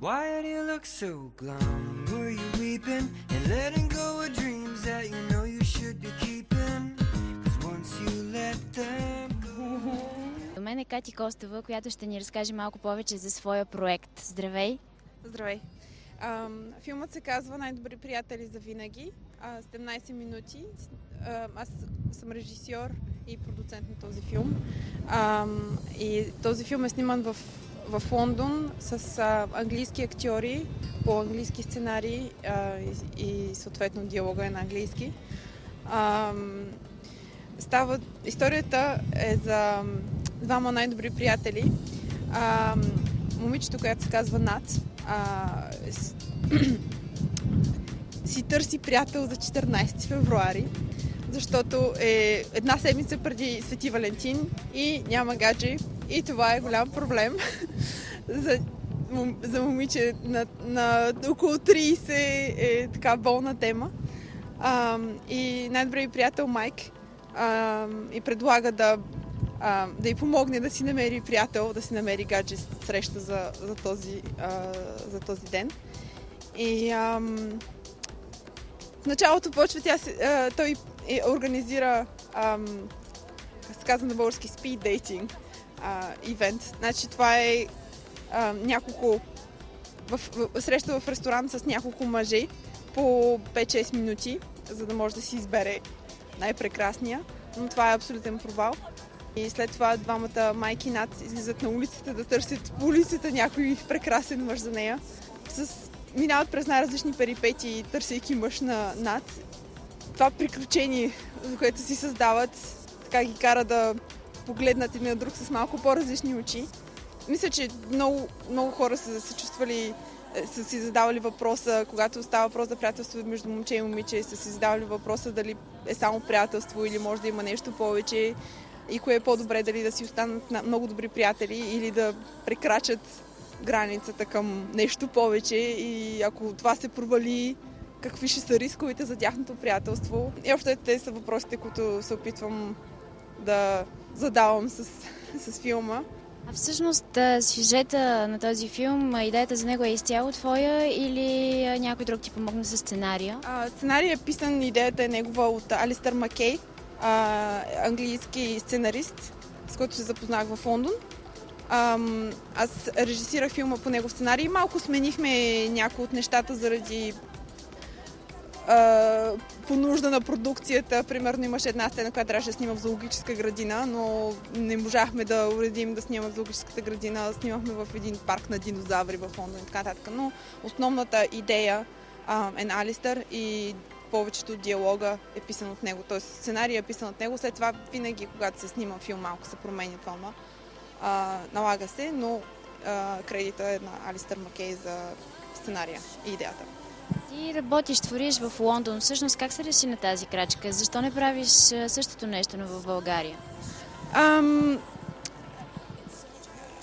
Why do you look so glum? Were you weeping and letting go of dreams that you know you should be keeping? 'Cause once you let them go. До мен е Кати Костова, която ще ни разкаже малко повече за своя проект. Здравей! Здравей! Филмът се казва "Най-добри приятели за винаги". 17 минути. Аз съм режисьор и продуцент на този филм. И този филм е сниман в Лондон с английски актьори по английски сценарии и съответно диалога е на английски. Историята е за двама най-добри приятели. Момичето, която се казва Нат, си търси приятел за 14 февруари, защото е една седмица преди Свети Валентин и няма гадже. И това е голям проблем за момиче на около 30 е така болна тема. И най-добрият приятел Майк и предлага да й помогне да си намери приятел, да си намери гадже среща за този ден. И в началото почва той организира, как се казва на български, speed dating ивент. Значи това е среща в ресторант с няколко мъже по 5-6 минути, за да може да си избере най-прекрасния. Но това е абсолютен провал. И след това двамата майки Нат излизат на улицата да търсят по улицата някой прекрасен мъж за нея. Минават през най-различни перипетии, търсейки мъж на Нат. Това приключение, което си създават, така ги кара да погледнат един на друг с малко по-различни очи. Мисля, че много хора са чувствали, са си задавали въпроса, когато става въпрос за приятелство между момче и момиче, са си задавали въпроса дали е само приятелство или може да има нещо повече и кое е по-добре, дали да си останат много добри приятели или да прекрачат границата към нещо повече и ако това се провали, какви ще са рисковете за тяхното приятелство. И общо те са въпросите, които се опитвам да задавам с филма. А всъщност сюжета на този филм, идеята за него е изцяло твоя или някой друг ти помогна с сценария? Сценария е писан, идеята е негова от Алистър Маккей, английски сценарист, с който се запознах в Лондон. Аз режисирах филма по негов сценарий. Малко сменихме някои от нещата заради по нужда на продукцията. Примерно имаше една сцена, която трябваше да снима в зоологическа градина, но не можахме да уредим да снимаме в зоологическата градина. Снимахме в един парк на динозаври в Лондон и така нататък. Но основната идея е на Алистър и повечето от диалога е писан от него. Т.е. сценария е писан от него. След това винаги, когато се снима филм, малко се променя филма. Налага се, но кредита е на Алистър Маккей за сценария и идеята. Ти работиш, твориш в Лондон. Всъщност как се реши на тази крачка? Защо не правиш същото нещо, но в България?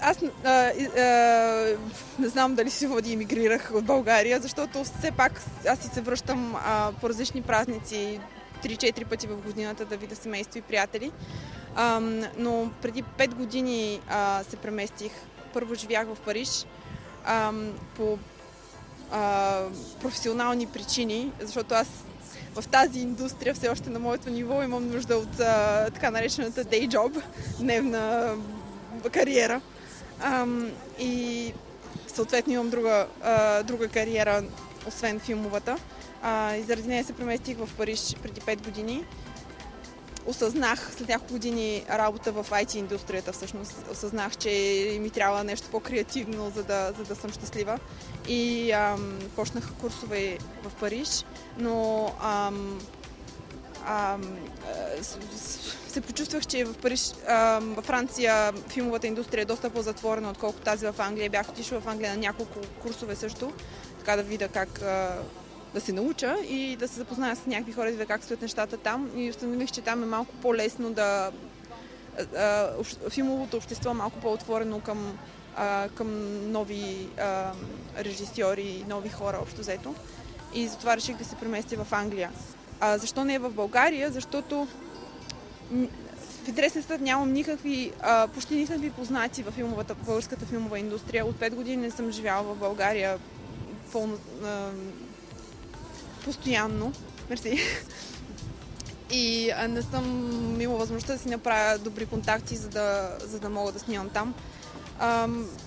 Аз не знам дали си води емигрирах от България, защото все пак аз си се връщам по различни празници 3-4 пъти в годината да видя семейство и приятели. Но преди 5 години се преместих. Първо живях в Париж по професионални причини, защото аз в тази индустрия все още на моето ниво имам нужда от така наречената day job, дневна кариера. И съответно имам друга кариера, освен филмовата. И заради нея се преместих в Париж преди 5 години. Осъзнах след няколко години работа в IT индустрията, всъщност осъзнах, че ми трябва нещо по-креативно, за да съм щастлива. И почнах курсове в Париж, но се почувствах, че в Париж, във Франция филмовата индустрия е доста по-затворена, отколкото тази в Англия. Бях отишла в Англия на няколко курсове също, така да видя как да се науча и да се запозная с някакви хора, да видя как стоят нещата там. И установих, че там е малко по-лесно филмовото общество е малко по-отворено към нови режисьори, нови хора общо взето. И затова реших да се преместя в Англия. Защо не е в България? Защото в интересен съд нямам почти никакви познати в българската филмова индустрия. От 5 години не съм живяла в България постоянно. Мерси. И не съм имала възможността да си направя добри контакти, за да мога да снимам там.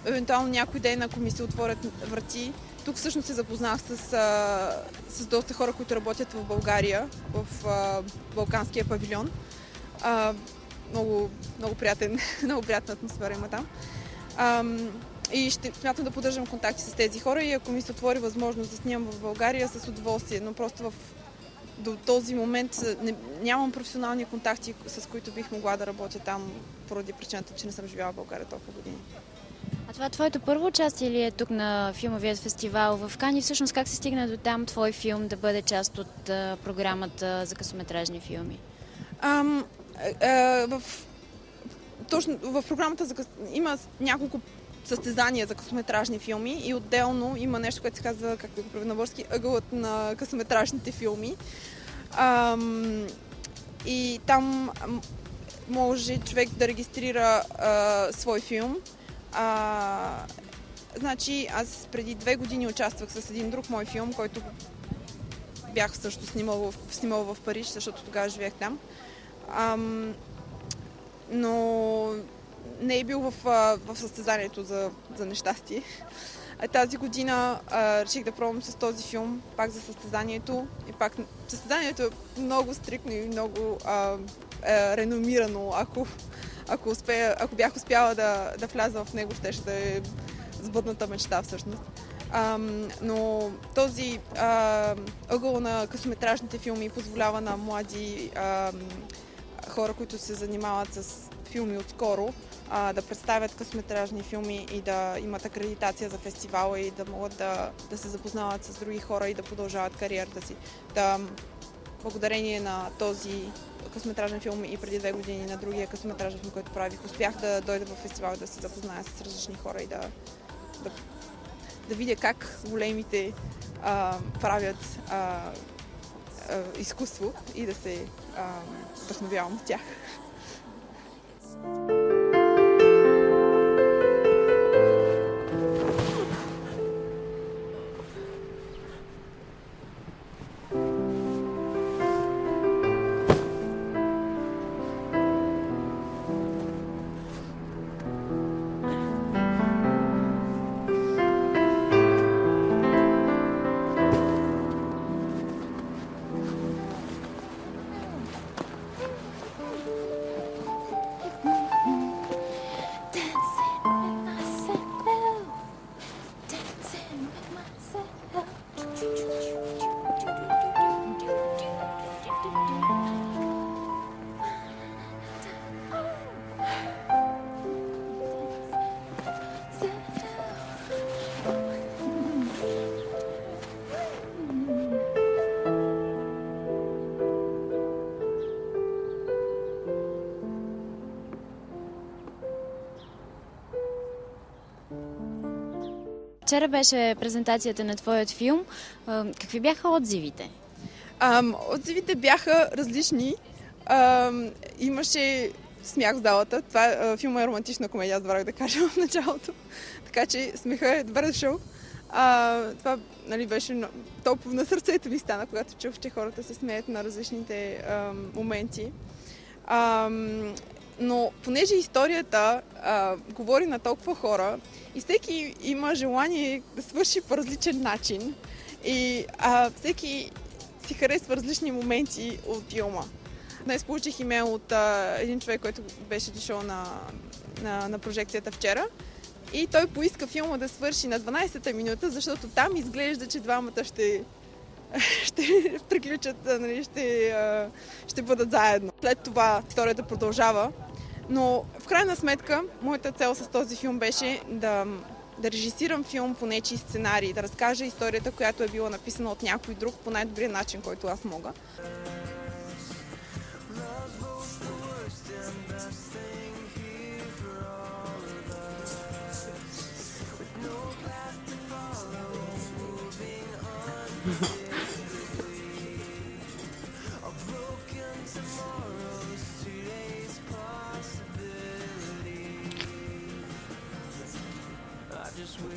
Евентуално някой ден, ако ми се отворят врати. Тук всъщност се запознах с доста хора, които работят в България, в Балканския павилион. Много приятна атмосфера има там. И ще смятам да поддържам контакти с тези хора и ако ми се отвори възможност да снимам в България, с удоволствие, но просто до този момент нямам професионални контакти, с които бих могла да работя там, поради причината, че не съм живяла в България толкова години. А това твоето първо участие ли е тук на филмовият фестивал в Кан и всъщност как се стигна до там твой филм да бъде част от програмата за късометражни филми? Точно в програмата има няколко състезания за късометражни филми и отделно има нещо, което се казва, както го прави на български, ъгълът на късометражните филми. И там може човек да регистрира свой филм. Значи аз преди 2 години участвах с един друг мой филм, който бях също снимал в Париж, защото тогава живеех там. Но не е бил в състезанието за нещастие. Тази година реших да пробвам с този филм пак за състезанието. И пак състезанието е много стриктно и много реномирано. Ако бях успяла да вляза в него, щеше да е сбъдната мечта всъщност. Но този ъгъл на късометражните филми позволява на млади хора, които се занимават с филми отскоро, да представят късометражни филми и да имат акредитация за фестивала и да могат да се запознават с други хора и да продължават кариерата си. Благодарение на този късометражен филм и преди 2 години на другия късометражен филм, който правих, успях да дойда в фестивал, да се запозная с различни хора и да видя как големите правят изкуство и да се вдъхновявам от тях. Вчера беше презентацията на твоят филм. Какви бяха отзивите? Отзивите бяха различни. Имаше смях в залата. Това филма е романтична комедия, аз забравях да кажа в началото. Така че смеха е добре дошъл. Това беше толкова на сърцето ми стана, когато чух, че хората се смеят на различните моменти. Но понеже историята говори на толкова хора и всеки има желание да свърши по различен начин и всеки си харесва различни моменти от филма. Днес получих имейл от един човек, който беше дошъл на прожекцията вчера и той поиска филма да свърши на 12-та минута, защото там изглежда, че двамата ще приключат, ще бъдат заедно. След това историята продължава, но в крайна сметка моята цел с този филм беше да режисирам филм по нечий сценарий, да разкажа историята, която е била написана от някой друг по най-добрия начин, който аз мога.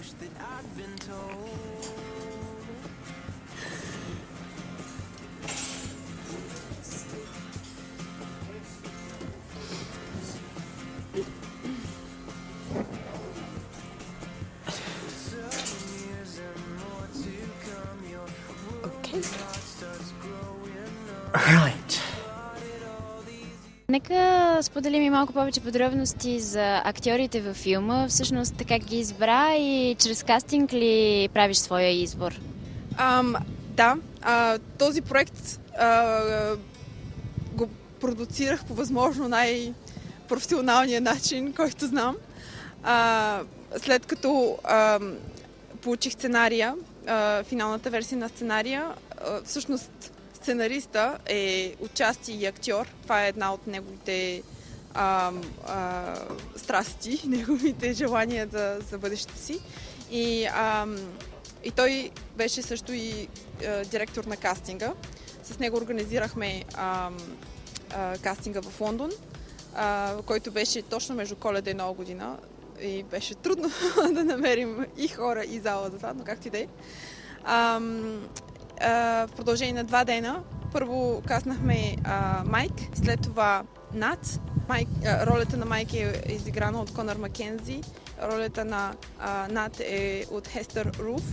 wish that I'd been told. Right. Нека споделим и малко повече подробности за актьорите във филма. Всъщност как ги избра и чрез кастинг ли правиш своя избор? Да, този проект го продуцирах по възможно най-професионалния начин, който знам. След като получих сценария, финалната версия на сценария, всъщност сценариста е отчасти и актьор. Това е една от неговите страсти, неговите желания за бъдещето си. И той беше също и директор на кастинга. С него организирахме кастинга в Лондон, който беше точно между Коледа и Нова година. И беше трудно да намерим и хора, и зала за това, но както и да е. В продължение на 2 дена първо каснахме Майк, след това Нат. Ролята на Майк е изиграна от Конър Маккензи, ролята на Нат е от Хестър Руф.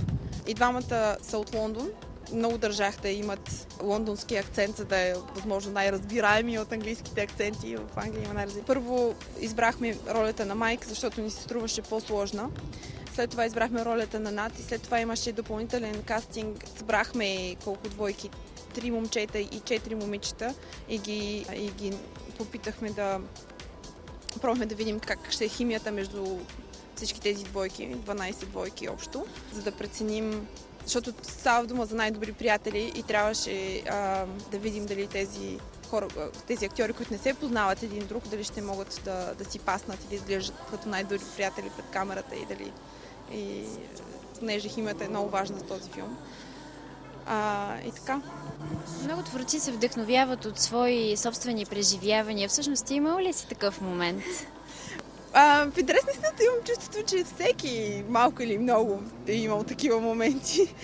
И двамата са от Лондон. Много държах да имат лондонски акцент, за да е възможно най-разбираеми от английските акценти. В Англия има най-разбираеми. Първо избрахме ролята на Майк, защото ни се струваше по-сложна. След това избрахме ролята на Нат и след това имаше допълнителен кастинг. Събрахме колко двойки, 3 момчета и 4 момичета и ги попитахме пробвахме да видим как ще е химията между всички тези двойки, 12 двойки общо, за да преценим, защото става дума за най-добри приятели и трябваше да видим дали тези актьори, които не се познават един друг, дали ще могат да си паснат и да изглеждат като най-добри приятели пред камерата и понеже химията е много важна в този филм. И така. Много творци се вдъхновяват от свои собствени преживявания. Всъщност имал ли си такъв момент? В интерес на истината имам чувството, че всеки малко или много е имал такива моменти.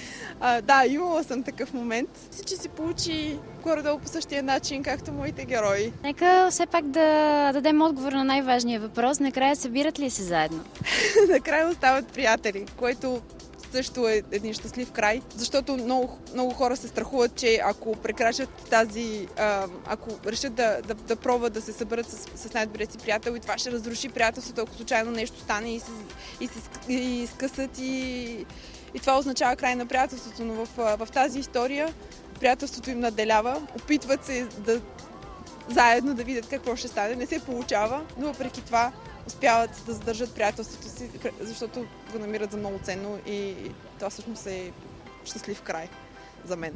Да, имала съм такъв момент. Че се получи горе-долу по същия начин, както моите герои. Нека все пак да дадем отговор на най-важния въпрос. Накрая събират ли се заедно? Накрая остават приятели, което също е един щастлив край, защото много хора се страхуват, че ако прекрачат ако решат да пробват да се съберат с най-добрия си приятел и това ще разруши приятелството, ако случайно нещо стане и скъсат и това означава край на приятелството, но в тази история приятелството им надделява, опитват се заедно да видят какво ще стане, не се получава, но въпреки това успяват да задържат приятелството си, защото го намират за много ценно и това всъщност е щастлив край за мен.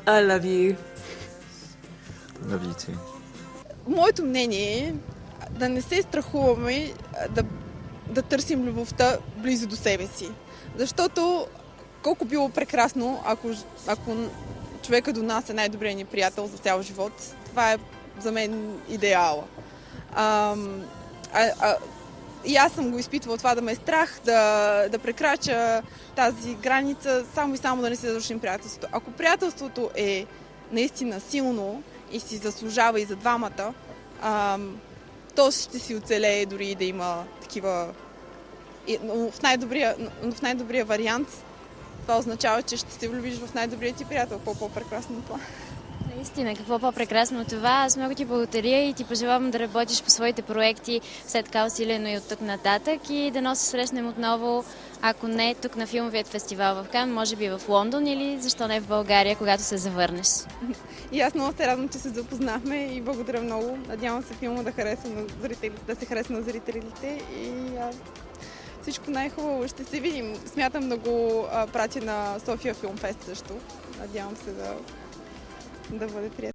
I love you. Love you too. Моето мнение е да не се страхуваме да търсим любовта близо до себе си. Защото колко било прекрасно, ако човека до нас е най-добрият ни приятел за цял живот, това е за мен идеала. И аз съм го изпитвала това да ме е страх, да прекрача тази граница, само и само да не се разрушим приятелството. Ако приятелството е наистина силно и си заслужава и за двамата, то ще си оцелее дори да има такива... Но в най-добрия вариант това означава, че ще се влюбиш в най-добрия ти приятел. По-прекрасно това. Наистина, какво по-прекрасно от това. Аз много ти благодаря и ти пожелавам да работиш по своите проекти все така усилено и от тук нататък и да се срещнем отново, ако не тук на филмовият фестивал в Кан, може би в Лондон или защо не в България, когато се завърнеш. И аз много се радвам, че се запознахме и благодаря много. Надявам се филма да се хареса на зрителите и всичко най-хубаво. Ще се видим. Смятам да го пратя на София Филмфест също. Надявам се да бъде приятно.